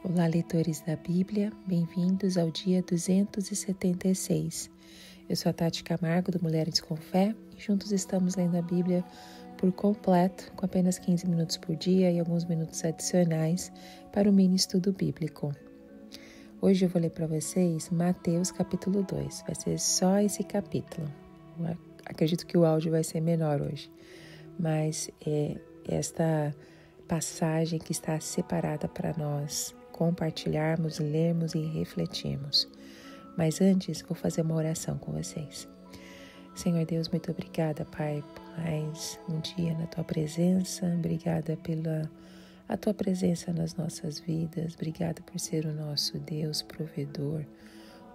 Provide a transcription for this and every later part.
Olá, leitores da Bíblia, bem-vindos ao dia 276. Eu sou a Tati Camargo, do Mulheres com Fé, e juntos estamos lendo a Bíblia por completo, com apenas 15 minutos por dia e alguns minutos adicionais para o mini estudo bíblico. Hoje eu vou ler para vocês Mateus capítulo 2, vai ser só esse capítulo. Eu acredito que o áudio vai ser menor hoje, mas é esta passagem que está separada para nós compartilharmos, lermos e refletirmos. Mas antes, vou fazer uma oração com vocês. Senhor Deus, muito obrigada, Pai, por mais um dia na Tua presença. Obrigada pela a Tua presença nas nossas vidas. Obrigada por ser o nosso Deus provedor,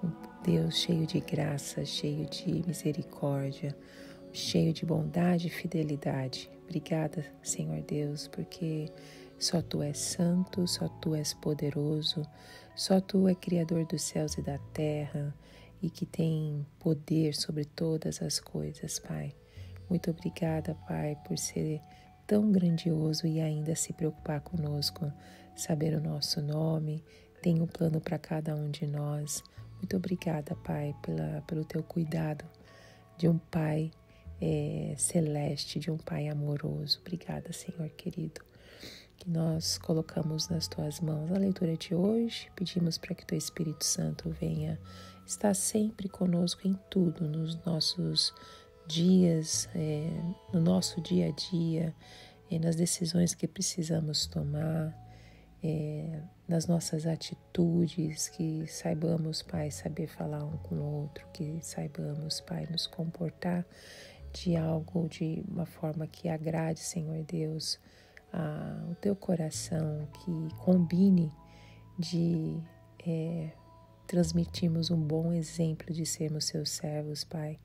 um Deus cheio de graça, cheio de misericórdia, cheio de bondade e fidelidade. Obrigada, Senhor Deus, porque só Tu és santo, só Tu és poderoso, só Tu é Criador dos céus e da terra e que tem poder sobre todas as coisas, Pai. Muito obrigada, Pai, por ser tão grandioso e ainda se preocupar conosco, saber o nosso nome, tem um plano para cada um de nós. Muito obrigada, Pai, pelo Teu cuidado de um Pai celeste, de um Pai amoroso. Obrigada, Senhor querido, que nós colocamos nas Tuas mãos a leitura de hoje. Pedimos para que Teu Espírito Santo venha estar sempre conosco em tudo, nos nossos dias, no nosso dia a dia, nas decisões que precisamos tomar, nas nossas atitudes, que saibamos, Pai, saber falar um com o outro, que saibamos, Pai, nos comportar de uma forma que agrade, Senhor Deus, o Teu coração, que combine de transmitirmos um bom exemplo de sermos Seus servos, Pai,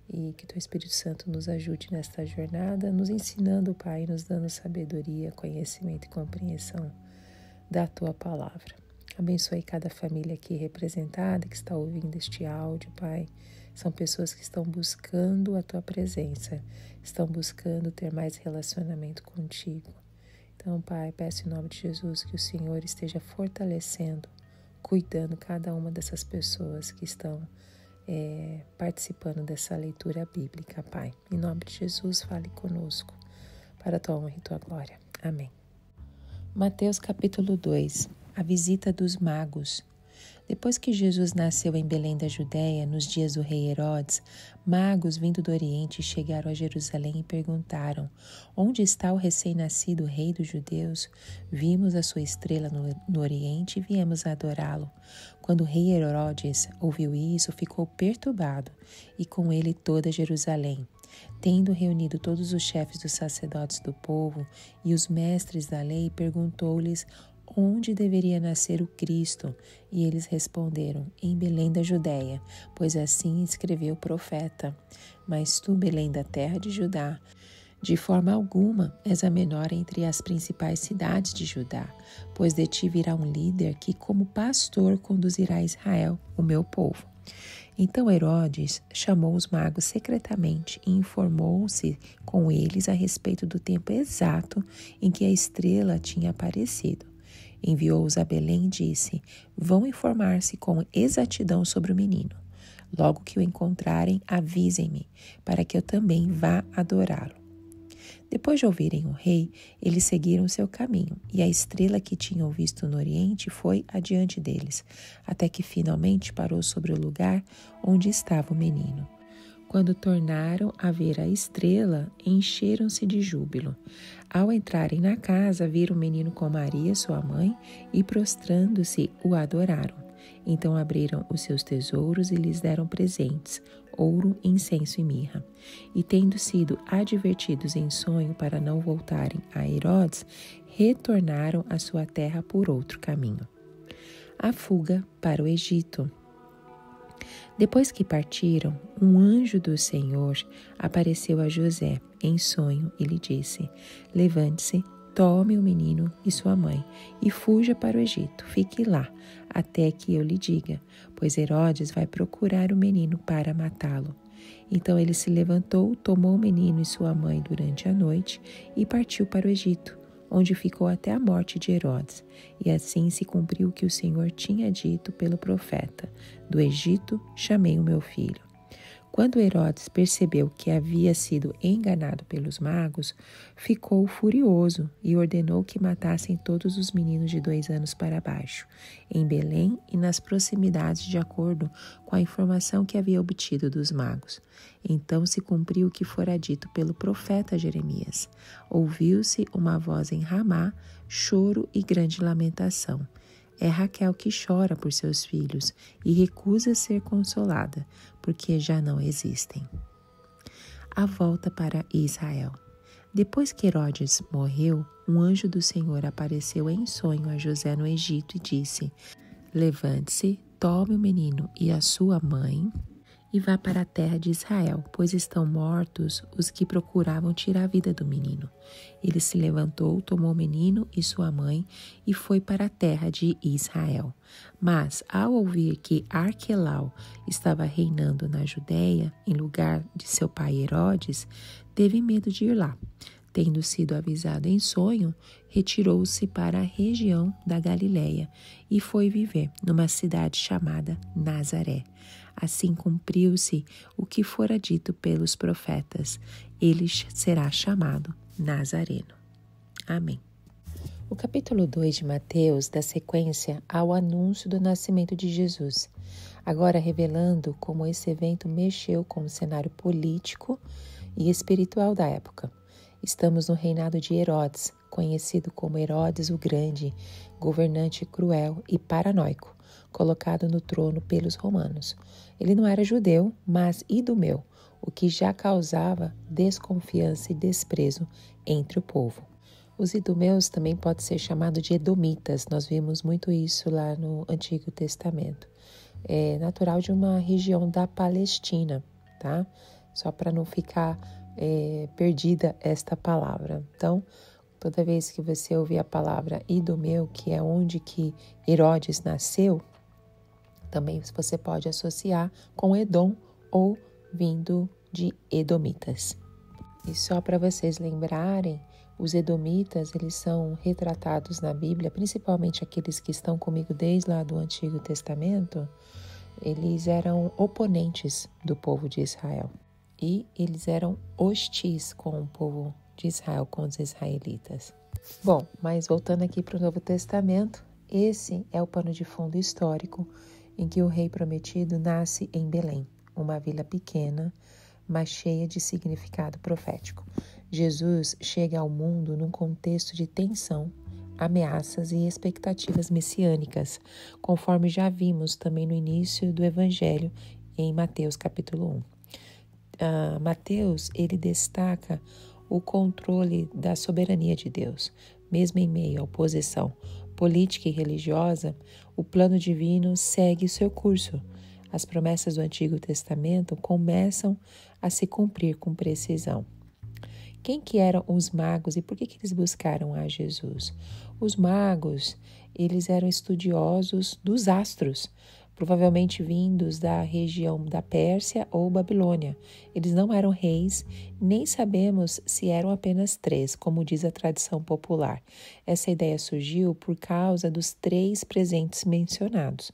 e que Teu Espírito Santo nos ajude nesta jornada, nos ensinando, Pai, nos dando sabedoria, conhecimento e compreensão da Tua palavra. Abençoe cada família aqui representada, que está ouvindo este áudio, Pai. São pessoas que estão buscando a Tua presença, estão buscando ter mais relacionamento contigo. Então, Pai, peço em nome de Jesus que o Senhor esteja fortalecendo, cuidando cada uma dessas pessoas que estão participando dessa leitura bíblica, Pai. Em nome de Jesus, fale conosco, para a Tua honra e Tua glória. Amém. Mateus capítulo 2, a visita dos magos. Depois que Jesus nasceu em Belém da Judéia, nos dias do rei Herodes, magos vindo do Oriente chegaram a Jerusalém e perguntaram: onde está o recém-nascido rei dos judeus? Vimos a sua estrela no Oriente e viemos adorá-lo. Quando o rei Herodes ouviu isso, ficou perturbado, e com ele toda Jerusalém. Tendo reunido todos os chefes dos sacerdotes do povo e os mestres da lei, perguntou-lhes onde deveria nascer o Cristo, e eles responderam: em Belém da Judéia, pois assim escreveu o profeta. Mas tu, Belém da terra de Judá, de forma alguma és a menor entre as principais cidades de Judá, pois de ti virá um líder que, como pastor, conduzirá Israel, o meu povo. Então Herodes chamou os magos secretamente e informou-se com eles a respeito do tempo exato em que a estrela tinha aparecido. Enviou-os a Belém e disse: vão informar-se com exatidão sobre o menino. Logo que o encontrarem, avisem-me, para que eu também vá adorá-lo. Depois de ouvirem o rei, eles seguiram seu caminho, e a estrela que tinham visto no Oriente foi adiante deles, até que finalmente parou sobre o lugar onde estava o menino. Quando tornaram a ver a estrela, encheram-se de júbilo. Ao entrarem na casa, viram o menino com Maria, sua mãe, e prostrando-se, o adoraram. Então abriram os seus tesouros e lhes deram presentes, ouro, incenso e mirra. E tendo sido advertidos em sonho para não voltarem a Herodes, retornaram à sua terra por outro caminho. A fuga para o Egito. Depois que partiram, um anjo do Senhor apareceu a José em sonho e lhe disse: levante-se, tome o menino e sua mãe e fuja para o Egito. Fique lá até que eu lhe diga, pois Herodes vai procurar o menino para matá-lo. Então ele se levantou, tomou o menino e sua mãe durante a noite e partiu para o Egito, onde ficou até a morte de Herodes. E assim se cumpriu o que o Senhor tinha dito pelo profeta: do Egito chamei o meu filho. Quando Herodes percebeu que havia sido enganado pelos magos, ficou furioso e ordenou que matassem todos os meninos de 2 anos para baixo, em Belém e nas proximidades, de acordo com a informação que havia obtido dos magos. Então se cumpriu o que fora dito pelo profeta Jeremias. Ouviu-se uma voz em Ramá, choro e grande lamentação. É Raquel que chora por seus filhos e recusa ser consolada, porque já não existem. A volta para Israel. Depois que Herodes morreu, um anjo do Senhor apareceu em sonho a José no Egito e disse: levante-se, tome o menino e a sua mãe e vá para a terra de Israel, pois estão mortos os que procuravam tirar a vida do menino. Ele se levantou, tomou o menino e sua mãe e foi para a terra de Israel. Mas, ao ouvir que Arquelau estava reinando na Judéia, em lugar de seu pai Herodes, teve medo de ir lá. Tendo sido avisado em sonho, retirou-se para a região da Galiléia e foi viver numa cidade chamada Nazaré. Assim cumpriu-se o que fora dito pelos profetas: ele será chamado Nazareno. Amém. O capítulo 2 de Mateus dá sequência ao anúncio do nascimento de Jesus, agora revelando como esse evento mexeu com o cenário político e espiritual da época. Estamos no reinado de Herodes, conhecido como Herodes o Grande, governante cruel e paranoico, colocado no trono pelos romanos. Ele não era judeu, mas idumeu, o que já causava desconfiança e desprezo entre o povo. Os idumeus também podem ser chamados de edomitas, nós vimos muito isso lá no Antigo Testamento. É natural de uma região da Palestina, tá? Só para não ficar perdida esta palavra. Então, toda vez que você ouvir a palavra idumeu, que é onde que Herodes nasceu, também você pode associar com Edom ou vindo de edomitas. E só para vocês lembrarem, os edomitas, eles são retratados na Bíblia, principalmente aqueles que estão comigo desde lá do Antigo Testamento, eles eram oponentes do povo de Israel. E eles eram hostis com o povo de Israel, com os israelitas. Bom, mas voltando aqui para o Novo Testamento, esse é o pano de fundo histórico em que o rei prometido nasce em Belém, uma vila pequena, mas cheia de significado profético. Jesus chega ao mundo num contexto de tensão, ameaças e expectativas messiânicas, conforme já vimos também no início do Evangelho em Mateus capítulo 1. Mateus, ele destaca o controle da soberania de Deus. Mesmo em meio à oposição política e religiosa, o plano divino segue seu curso. As promessas do Antigo Testamento começam a se cumprir com precisão. Quem que eram os magos e por que eles buscaram a Jesus? Os magos, eles eram estudiosos dos astros, provavelmente vindos da região da Pérsia ou Babilônia. Eles não eram reis, nem sabemos se eram apenas 3, como diz a tradição popular. Essa ideia surgiu por causa dos 3 presentes mencionados: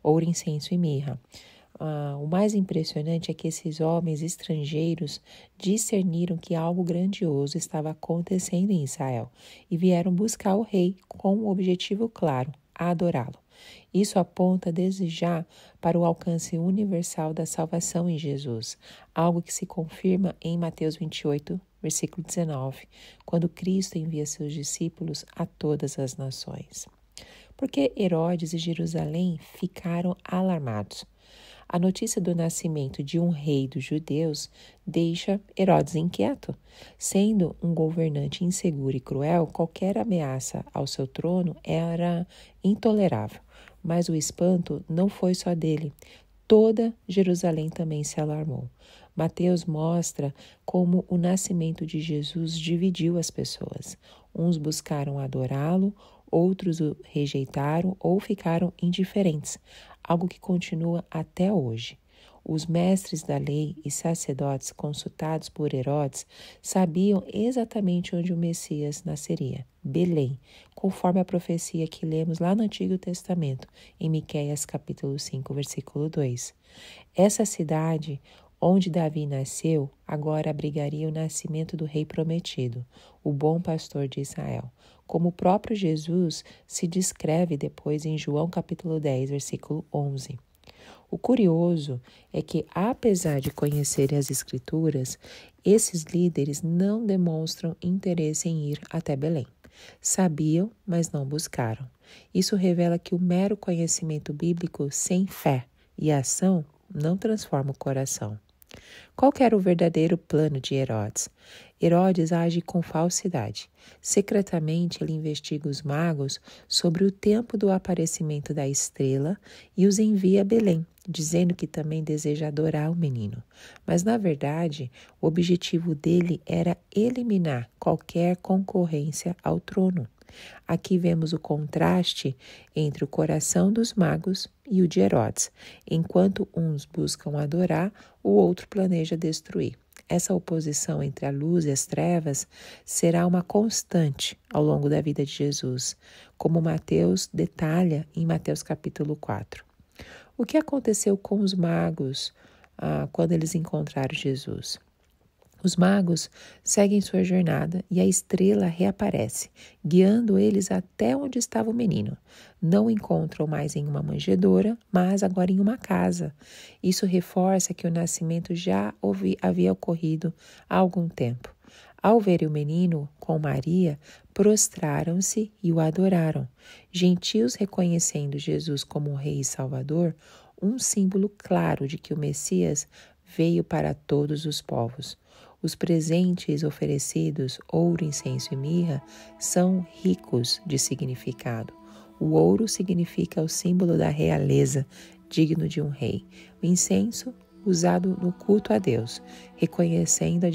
ouro, incenso e mirra. O mais impressionante é que esses homens estrangeiros discerniram que algo grandioso estava acontecendo em Israel e vieram buscar o rei com um objetivo claro: adorá-lo. Isso aponta desde já para o alcance universal da salvação em Jesus, algo que se confirma em Mateus 28, versículo 19, quando Cristo envia seus discípulos a todas as nações. Porque Herodes e Jerusalém ficaram alarmados. A notícia do nascimento de um rei dos judeus deixa Herodes inquieto. Sendo um governante inseguro e cruel, qualquer ameaça ao seu trono era intolerável. Mas o espanto não foi só dele. Toda Jerusalém também se alarmou. Mateus mostra como o nascimento de Jesus dividiu as pessoas. Uns buscaram adorá-lo, outros o rejeitaram ou ficaram indiferentes, algo que continua até hoje. Os mestres da lei e sacerdotes consultados por Herodes sabiam exatamente onde o Messias nasceria, Belém, conforme a profecia que lemos lá no Antigo Testamento, em Miqueias capítulo 5, versículo 2. Essa cidade onde Davi nasceu, agora abrigaria o nascimento do rei prometido, o bom pastor de Israel, como o próprio Jesus se descreve depois em João capítulo 10, versículo 11. O curioso é que, apesar de conhecerem as Escrituras, esses líderes não demonstram interesse em ir até Belém. Sabiam, mas não buscaram. Isso revela que o mero conhecimento bíblico sem fé e ação não transforma o coração. Qual que era o verdadeiro plano de Herodes? Herodes age com falsidade. Secretamente, ele investiga os magos sobre o tempo do aparecimento da estrela e os envia a Belém, dizendo que também deseja adorar o menino. Mas, na verdade, o objetivo dele era eliminar qualquer concorrência ao trono. Aqui vemos o contraste entre o coração dos magos e o de Herodes. Enquanto uns buscam adorar, o outro planeja destruir. Essa oposição entre a luz e as trevas será uma constante ao longo da vida de Jesus, como Mateus detalha em Mateus capítulo 4. O que aconteceu com os magos quando eles encontraram Jesus? Os magos seguem sua jornada e a estrela reaparece, guiando eles até onde estava o menino. Não o encontram mais em uma manjedoura, mas agora em uma casa. Isso reforça que o nascimento já havia ocorrido há algum tempo. Ao verem o menino com Maria, prostraram-se e o adoraram. Gentios reconhecendo Jesus como o Rei e Salvador, um símbolo claro de que o Messias veio para todos os povos. Os presentes oferecidos, ouro, incenso e mirra, são ricos de significado. O ouro significa o símbolo da realeza, digno de um rei. O incenso, usado no culto a Deus, reconhecendo a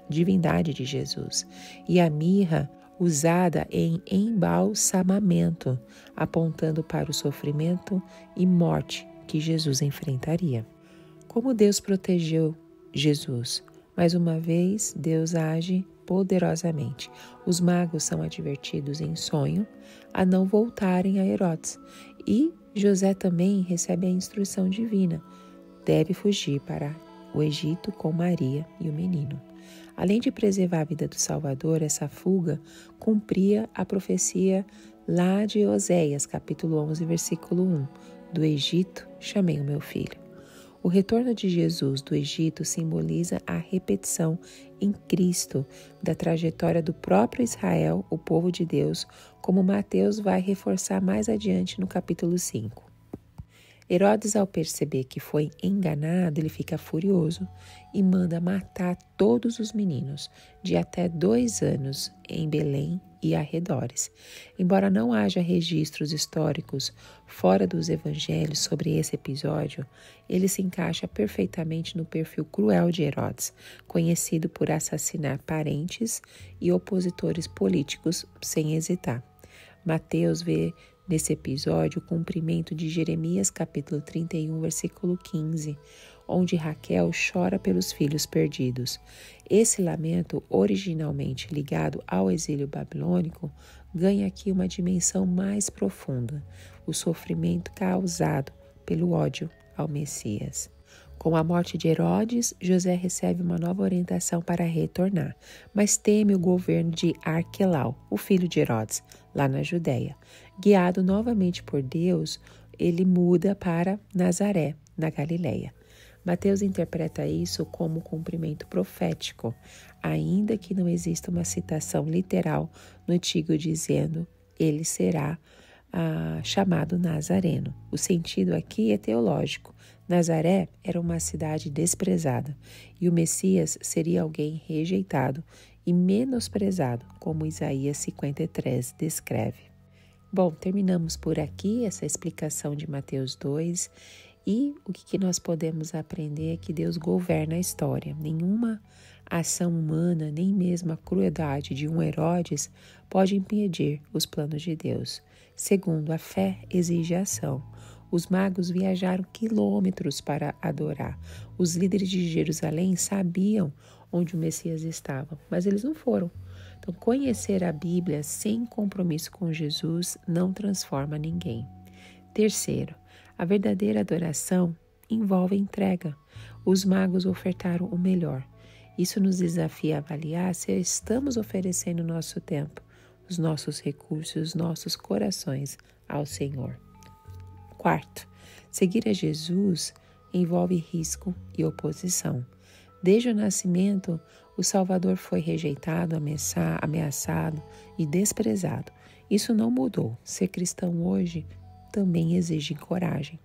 divindade de Jesus. E a mirra, usada em embalsamamento, apontando para o sofrimento e morte que Jesus enfrentaria. Como Deus protegeu Jesus? Mais uma vez, Deus age poderosamente. Os magos são advertidos em sonho a não voltarem a Herodes. E José também recebe a instrução divina. Deve fugir para o Egito com Maria e o menino. Além de preservar a vida do Salvador, essa fuga cumpria a profecia lá de Oséias, capítulo 11, versículo 1. Do Egito chamei o meu filho. O retorno de Jesus do Egito simboliza a repetição em Cristo da trajetória do próprio Israel, o povo de Deus, como Mateus vai reforçar mais adiante no capítulo 5. Herodes, ao perceber que foi enganado, ele fica furioso e manda matar todos os meninos de até 2 anos em Belém e arredores. Embora não haja registros históricos fora dos evangelhos sobre esse episódio, ele se encaixa perfeitamente no perfil cruel de Herodes, conhecido por assassinar parentes e opositores políticos sem hesitar. Mateus vê nesse episódio o cumprimento de Jeremias capítulo 31, versículo 15, onde Raquel chora pelos filhos perdidos. Esse lamento, originalmente ligado ao exílio babilônico, ganha aqui uma dimensão mais profunda, o sofrimento causado pelo ódio ao Messias. Com a morte de Herodes, José recebe uma nova orientação para retornar, mas teme o governo de Arquelau, o filho de Herodes, lá na Judéia. Guiado novamente por Deus, ele muda para Nazaré, na Galileia. Mateus interpreta isso como cumprimento profético, ainda que não exista uma citação literal no Antigo dizendo ele será chamado Nazareno. O sentido aqui é teológico. Nazaré era uma cidade desprezada e o Messias seria alguém rejeitado e menosprezado, como Isaías 53 descreve. Bom, terminamos por aqui essa explicação de Mateus 2 e o que nós podemos aprender é que Deus governa a história. Nenhuma ação humana, nem mesmo a crueldade de um Herodes pode impedir os planos de Deus. Segundo, a fé exige ação. Os magos viajaram quilômetros para adorar. Os líderes de Jerusalém sabiam onde o Messias estava, mas eles não foram. Então, conhecer a Bíblia sem compromisso com Jesus não transforma ninguém. Terceiro, a verdadeira adoração envolve entrega. Os magos ofertaram o melhor. Isso nos desafia a avaliar se estamos oferecendo o nosso tempo, os nossos recursos, os nossos corações ao Senhor. Quarto, seguir a Jesus envolve risco e oposição. Desde o nascimento, o Salvador foi rejeitado, ameaçado e desprezado. Isso não mudou. Ser cristão hoje também exige coragem.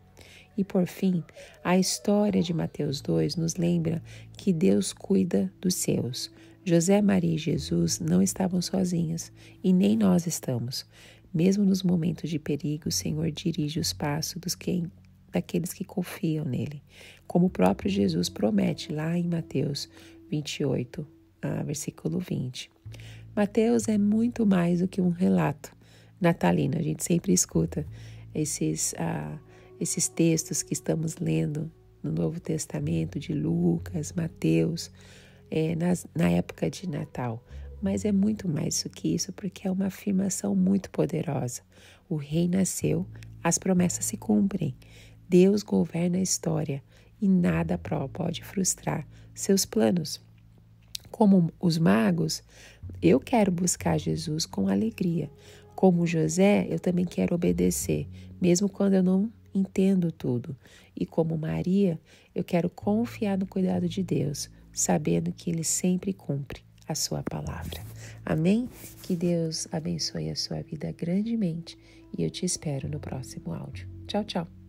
E por fim, a história de Mateus 2 nos lembra que Deus cuida dos seus. José, Maria e Jesus não estavam sozinhos e nem nós estamos. Mesmo nos momentos de perigo, o Senhor dirige os passos daqueles que confiam nele, como o próprio Jesus promete lá em Mateus 28, versículo 20. Mateus é muito mais do que um relato natalino. A gente sempre escuta esses textos que estamos lendo no Novo Testamento, de Lucas, Mateus, na época de Natal. Mas é muito mais do que isso, porque é uma afirmação muito poderosa. O rei nasceu, as promessas se cumprem. Deus governa a história e nada pode frustrar seus planos. Como os magos, eu quero buscar Jesus com alegria. Como José, eu também quero obedecer, mesmo quando eu não entendo tudo. E como Maria, eu quero confiar no cuidado de Deus, sabendo que Ele sempre cumpre a sua palavra. Amém? Que Deus abençoe a sua vida grandemente e eu te espero no próximo áudio. Tchau, tchau.